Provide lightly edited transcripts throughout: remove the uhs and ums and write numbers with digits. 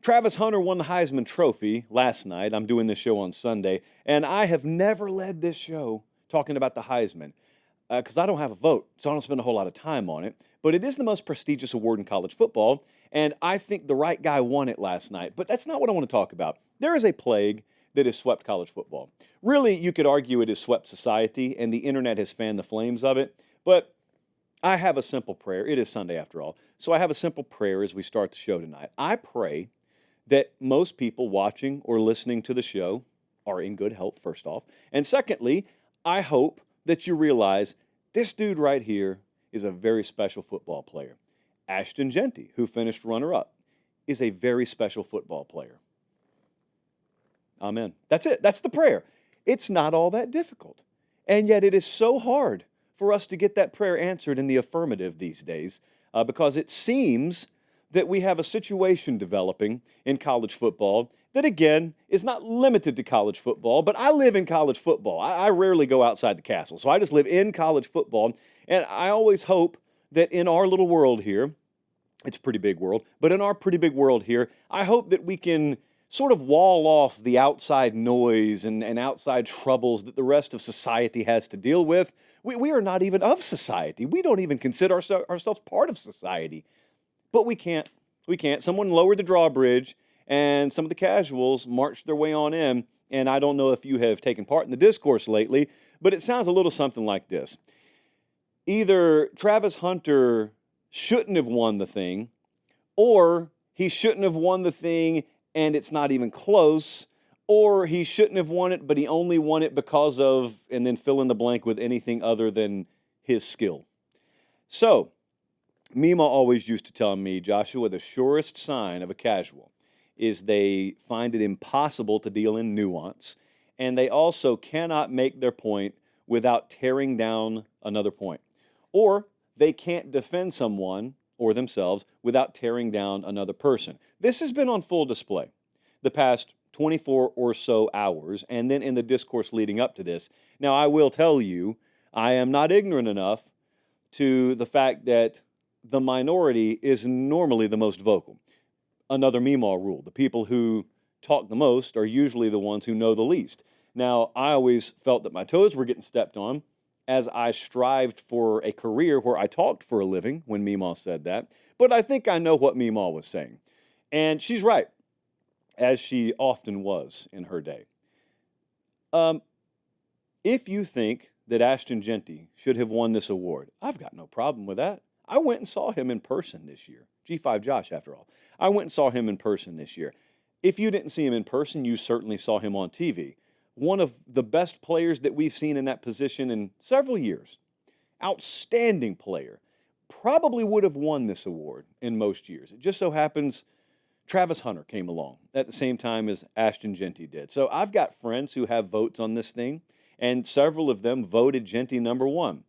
Travis Hunter won the Heisman Trophy last night. I'm doing this show on Sunday, and I have never led this show talking about the Heisman because I don't have a vote, so I don't spend a whole lot of time on it. But it is the most prestigious award in college football, and I think the right guy won it last night. But that's not what I want to talk about. There is a plague that has swept college football. Really, you could argue it has swept society, and the internet has fanned the flames of it. But I have a simple prayer. It is Sunday after all. So I have a simple prayer as we start the show tonight. I pray that most people watching or listening to the show are in good health, first off. And secondly, I hope that you realize this dude right here is a very special football player. Ashton Jeanty, who finished runner-up, is a very special football player. Amen. That's it. That's the prayer. It's not all that difficult. And yet it is so hard for us to get that prayer answered in the affirmative these days because it seems that we have a situation developing in college football that, again, is not limited to college football, but I live in college football. I rarely go outside the castle, so I just live in college football, and I always hope that in our little world here, it's a pretty big world, but in our pretty big world here, I hope that we can sort of wall off the outside noise and outside troubles that the rest of society has to deal with. We are not even of society. We don't even consider ourselves part of society. But we can't. We can't. Someone lowered the drawbridge, and some of the casuals marched their way on in. And I don't know if you have taken part in the discourse lately, but it sounds a little something like this. Either Travis Hunter shouldn't have won the thing, or he shouldn't have won the thing and it's not even close, or he shouldn't have won it, but he only won it because of, and then fill in the blank with anything other than his skill. So, Mima always used to tell me, Joshua, the surest sign of a casual is they find it impossible to deal in nuance, and they also cannot make their point without tearing down another point. Or they can't defend someone or themselves without tearing down another person. This has been on full display the past 24 or so hours, and then in the discourse leading up to this. Now, I will tell you, I am not ignorant enough to the fact that the minority is normally the most vocal. Another Meemaw rule. The people who talk the most are usually the ones who know the least. Now, I always felt that my toes were getting stepped on as I strived for a career where I talked for a living when Meemaw said that. But I think I know what Meemaw was saying. And she's right, as she often was in her day. If you think that Ashton Jeanty should have won this award, I've got no problem with that. I went and saw him in person this year. G5 Josh, after all. I went and saw him in person this year. If you didn't see him in person, you certainly saw him on TV. One of the best players that we've seen in that position in several years. Outstanding player. Probably would have won this award in most years. It just so happens Travis Hunter came along at the same time as Ashton Jeanty did. So I've got friends who have votes on this thing, and several of them voted Jeanty number one.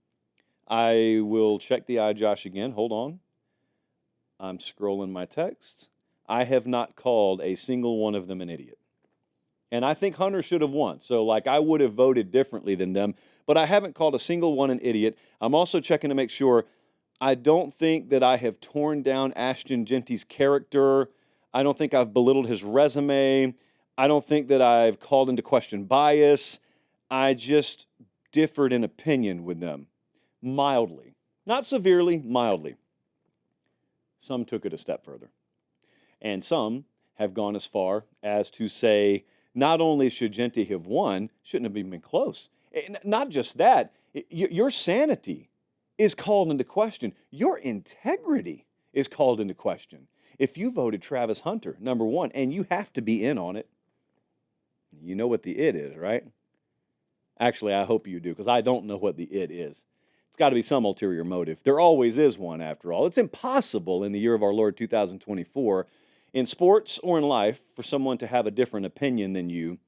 I will check the eye, Josh, again. Hold on. I'm scrolling my texts. I have not called a single one of them an idiot. And I think Hunter should have won. So, I would have voted differently than them. But I haven't called a single one an idiot. I'm also checking to make sure I don't think that I have torn down Ashton Jeanty's character. I don't think I've belittled his resume. I don't think that I've called into question bias. I just differed in opinion with them. Mildly. Not severely, mildly. Some took it a step further. And some have gone as far as to say, not only should Jeanty have won, shouldn't have even been close. Not just that, your sanity is called into question. Your integrity is called into question. If you voted Travis Hunter, number one, and you have to be in on it, you know what the it is, right? Actually, I hope you do, because I don't know what the it is. It's got to be some ulterior motive. There always is one, after all. It's impossible in the year of our Lord 2024, in sports or in life, for someone to have a different opinion than you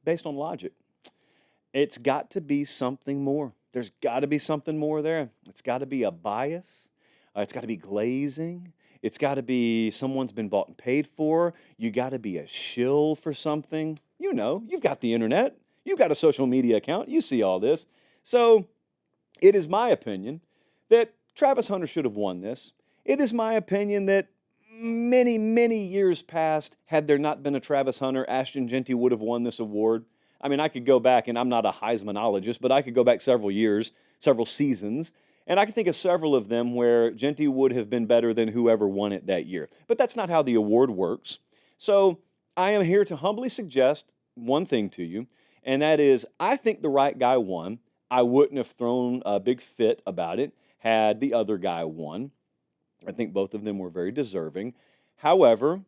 based on logic. It's got to be something more. There's got to be something more there. It's got to be a bias. It's got to be glazing. It's got to be someone's been bought and paid for. You got to be a shill for something. You know, you've got the internet. You've got a social media account. You see all this. So it is my opinion that Travis Hunter should have won this. It is my opinion that many, many years past, had there not been a Travis Hunter, Ashton Jeanty would have won this award. I mean, I could go back, and I'm not a Heismanologist, but I could go back several years, several seasons, and I can think of several of them where Jeanty would have been better than whoever won it that year. But that's not how the award works. So I am here to humbly suggest one thing to you, and that is I think the right guy won. I wouldn't have thrown a big fit about it had the other guy won. I think both of them were very deserving. However,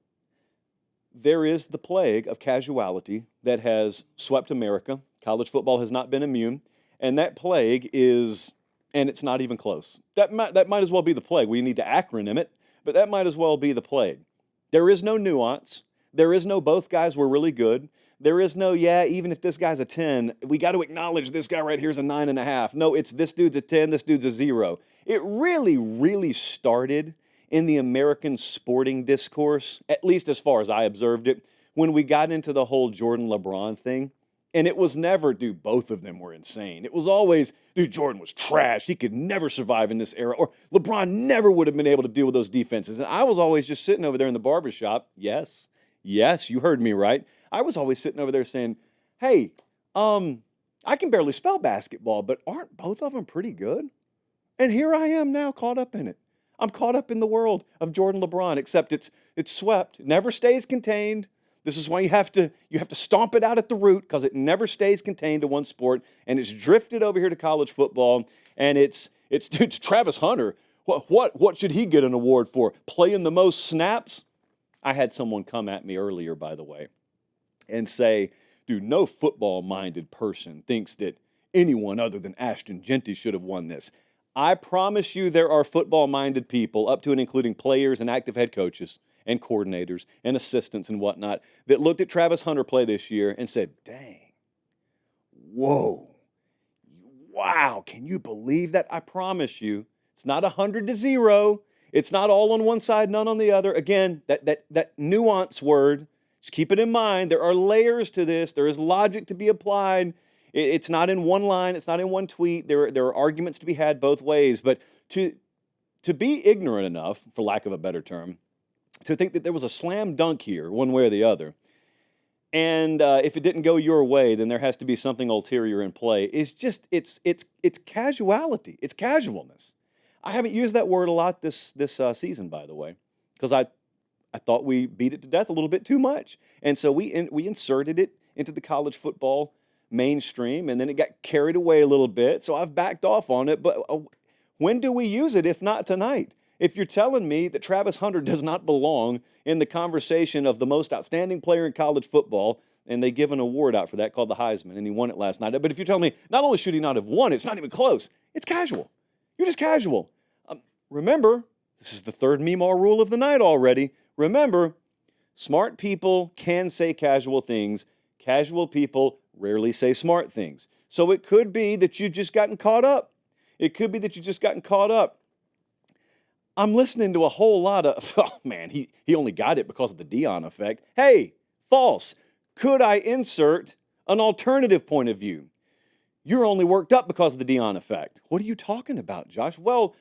there is the plague of casuality that has swept America. College football has not been immune, and that plague is, and it's not even close. That might as well be the plague. We need to acronym it, but that might as well be the plague. There is no nuance. There is no both guys were really good. There is no, yeah, even if this guy's a 10, we got to acknowledge this guy right here is a 9.5. No, it's this dude's a 10, this dude's a 0. It really, really started in the American sporting discourse, at least as far as I observed it, when we got into the whole Jordan LeBron thing. And it was never, dude, both of them were insane. It was always, dude, Jordan was trash. He could never survive in this era. Or LeBron never would have been able to deal with those defenses. And I was always just sitting over there in the barbershop. Yes, you heard me right. I was always sitting over there saying, hey, I can barely spell basketball, but aren't both of them pretty good? And here I am now caught up in it. I'm caught up in the world of Jordan LeBron, except it's swept. It never stays contained. This is why you have to stomp it out at the root, because it never stays contained to one sport, and it's drifted over here to college football. And it's Travis Hunter. What should he get an award for? Playing the most snaps? I had someone come at me earlier, by the way, and say, dude, no football-minded person thinks that anyone other than Ashton Jeanty should have won this. I promise you there are football-minded people, up to and including players and active head coaches and coordinators and assistants and whatnot, that looked at Travis Hunter play this year and said, dang, whoa, wow, can you believe that? I promise you, it's not 100-0. It's not all on one side, none on the other. Again, that nuance word, just keep it in mind. There are layers to this. There is logic to be applied. It's not in one line. It's not in one tweet. There are arguments to be had both ways. But to be ignorant enough, for lack of a better term, to think that there was a slam dunk here, one way or the other, and if it didn't go your way, then there has to be something ulterior in play, is just it's casuality. It's casualness. I haven't used that word a lot this season, by the way, because I thought we beat it to death a little bit too much, and so we inserted it into the college football mainstream, and then it got carried away a little bit, so I've backed off on it. But when do we use it if not tonight? If you're telling me that Travis Hunter does not belong in the conversation of the most outstanding player in college football, and they give an award out for that called the Heisman, and he won it last night, but if you're telling me not only should he not have won, it's not even close, it's casual. You're just casual. Remember, this is the third Meemaw rule of the night already. Remember, smart people can say casual things. Casual people rarely say smart things. So it could be that you've just gotten caught up. I'm listening to a whole lot of, oh man, he only got it because of the Deion effect. Hey, false. Could I insert an alternative point of view? You're only worked up because of the Deion effect. What are you talking about, Josh? Well,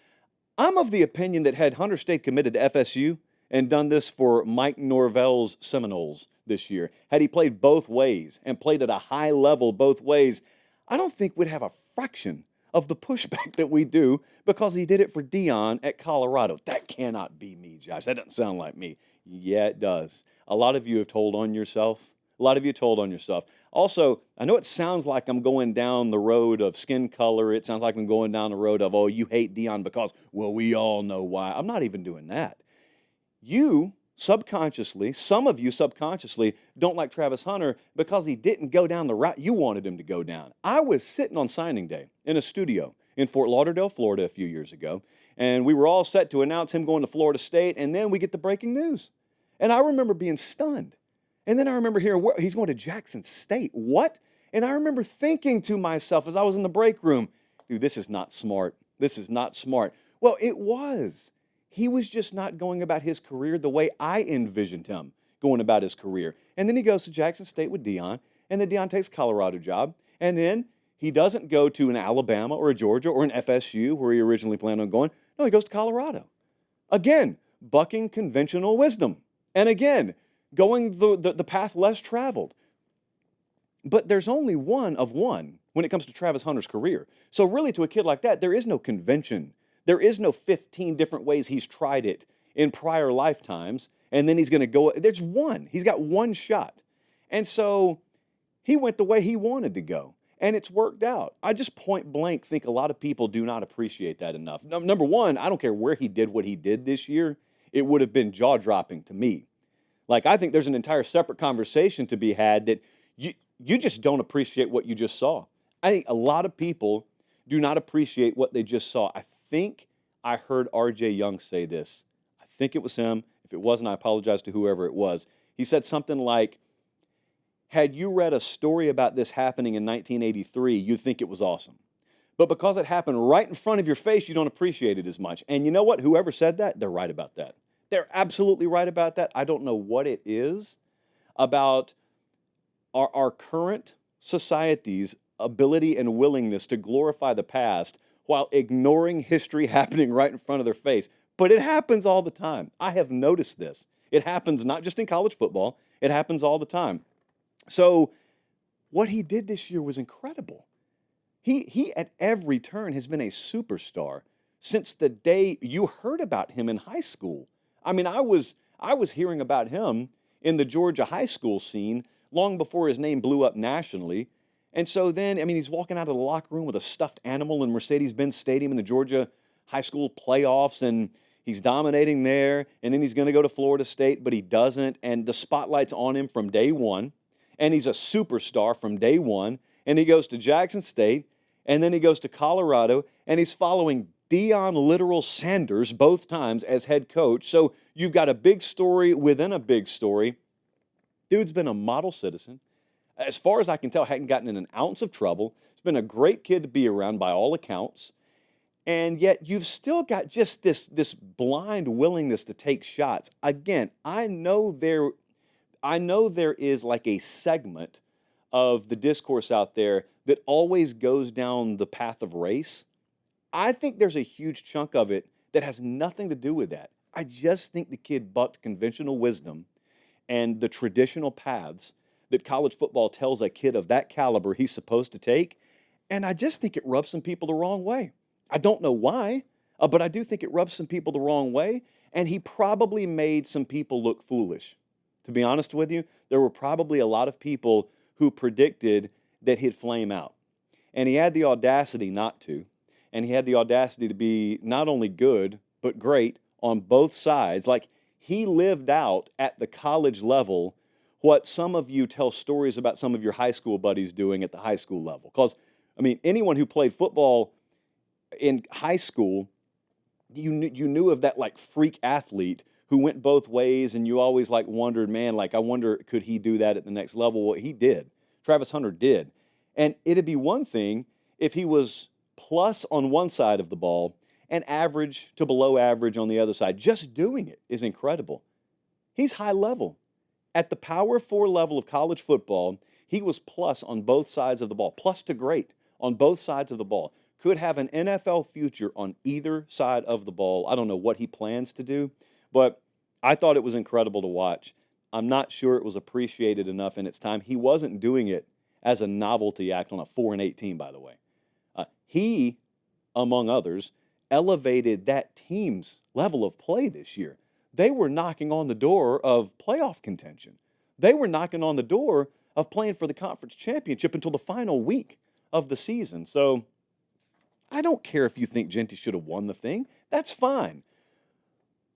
I'm of the opinion that had Hunter stayed committed to FSU and done this for Mike Norvell's Seminoles this year, had he played both ways and played at a high level both ways, I don't think we'd have a fraction of the pushback that we do because he did it for Deion at Colorado. That cannot be me, Josh. That doesn't sound like me. Yeah, it does. A lot of you have told on yourself. Also, I know it sounds like I'm going down the road of skin color. It sounds like I'm going down the road of, oh, you hate Deion because, well, we all know why. I'm not even doing that. You subconsciously, some of you subconsciously, don't like Travis Hunter because he didn't go down the route you wanted him to go down. I was sitting on signing day in a studio in Fort Lauderdale, Florida a few years ago, and we were all set to announce him going to Florida State, and then we get the breaking news. And I remember being stunned. And then I remember hearing, he's going to Jackson State. What? And I remember thinking to myself as I was in the break room, dude, this is not smart. This is not smart. Well, it was. He was just not going about his career the way I envisioned him going about his career. And then he goes to Jackson State with Deion, and then Deion takes Colorado job, and then he doesn't go to an Alabama or a Georgia or an FSU where he originally planned on going. No, he goes to Colorado. Again, bucking conventional wisdom. And again, going the path less traveled. But there's only one of one when it comes to Travis Hunter's career. So really, to a kid like that, there is no convention. There is no 15 different ways he's tried it in prior lifetimes, and then he's going to go. There's one. He's got one shot. And so he went the way he wanted to go, and it's worked out. I just point blank think a lot of people do not appreciate that enough. Number one, I don't care where he did what he did this year. It would have been jaw-dropping to me. Like, I think there's an entire separate conversation to be had that you just don't appreciate what you just saw. I think a lot of people do not appreciate what they just saw. I think I heard R.J. Young say this. I think it was him. If it wasn't, I apologize to whoever it was. He said something like, had you read a story about this happening in 1983, you'd think it was awesome. But because it happened right in front of your face, you don't appreciate it as much. And you know what? Whoever said that, they're right about that. They're absolutely right about that. I don't know what it is about our current society's ability and willingness to glorify the past while ignoring history happening right in front of their face. But it happens all the time. I have noticed this. It happens not just in college football. It happens all the time. So what he did this year was incredible. He at every turn has been a superstar since the day you heard about him in high school. I mean, I was hearing about him in the Georgia high school scene long before his name blew up nationally. And so then, I mean, he's walking out of the locker room with a stuffed animal in Mercedes-Benz Stadium in the Georgia high school playoffs, and he's dominating there, and then he's going to go to Florida State, but he doesn't, and the spotlight's on him from day one, and he's a superstar from day one, and he goes to Jackson State, and then he goes to Colorado, and he's following Deion literal Sanders both times as head coach. So you've got a big story within a big story. Dude's been a model citizen. As far as I can tell, hadn't gotten in an ounce of trouble. He's been a great kid to be around by all accounts. And yet you've still got just this blind willingness to take shots. Again, I know there is like a segment of the discourse out there that always goes down the path of race. I think there's a huge chunk of it that has nothing to do with that. I just think the kid bucked conventional wisdom and the traditional paths that college football tells a kid of that caliber he's supposed to take. And I just think it rubs some people the wrong way. I don't know why, but I do think it rubs some people the wrong way. And he probably made some people look foolish. To be honest with you, there were probably a lot of people who predicted that he'd flame out. And he had the audacity not to. And he had the audacity to be not only good, but great on both sides. Like, he lived out at the college level what some of you tell stories about some of your high school buddies doing at the high school level. Because, I mean, anyone who played football in high school, you knew of that, like, freak athlete who went both ways, and you always, like, wondered, man, like, I wonder, could he do that at the next level? Well, he did. Travis Hunter did. And it'd be one thing if he was plus on one side of the ball and average to below average on the other side. Just doing it is incredible. He's high level. At the Power 4 level of college football, he was plus on both sides of the ball, plus to great on both sides of the ball. Could have an NFL future on either side of the ball. I don't know what he plans to do, but I thought it was incredible to watch. I'm not sure it was appreciated enough in its time. He wasn't doing it as a novelty act on a 4-18, by the way. He, among others, elevated that team's level of play this year. They were knocking on the door of playoff contention. They were knocking on the door of playing for the conference championship until the final week of the season. So I don't care if you think Jeanty should have won the thing. That's fine.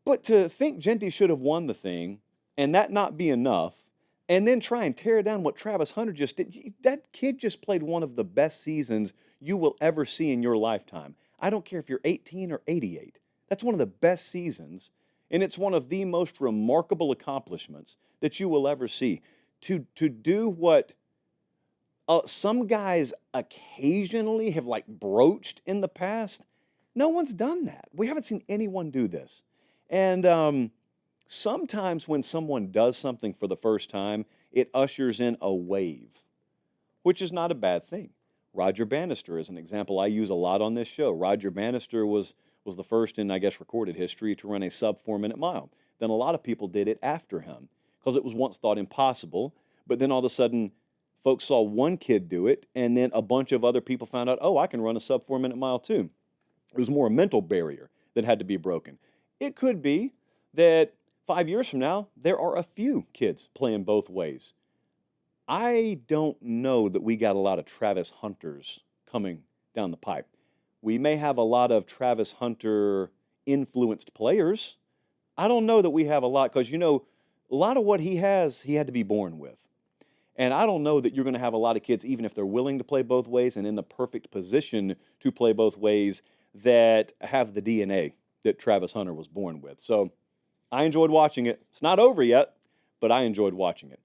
But to think Jeanty should have won the thing and that not be enough, and then try and tear down what Travis Hunter just did, that kid just played one of the best seasons you will ever see in your lifetime. I don't care if you're 18 or 88. That's one of the best seasons, and it's one of the most remarkable accomplishments that you will ever see. To do what some guys occasionally have, like, broached in the past, no one's done that. We haven't seen anyone do this. And sometimes when someone does something for the first time, it ushers in a wave, which is not a bad thing. Roger Bannister is an example I use a lot on this show. Roger Bannister was was the first in, I guess, recorded history to run a sub 4-minute mile. Then a lot of people did it after him because it was once thought impossible. But then all of a sudden, folks saw one kid do it, and then a bunch of other people found out, oh, I can run a sub 4-minute mile too. It was more a mental barrier that had to be broken. It could be that 5 years from now, there are a few kids playing both ways. I don't know that we got a lot of Travis Hunters coming down the pipe. We may have a lot of Travis Hunter influenced players. I don't know that we have a lot because, a lot of what he has, he had to be born with. And I don't know that you're going to have a lot of kids, even if they're willing to play both ways and in the perfect position to play both ways, that have the DNA that Travis Hunter was born with. So I enjoyed watching it. It's not over yet, but I enjoyed watching it.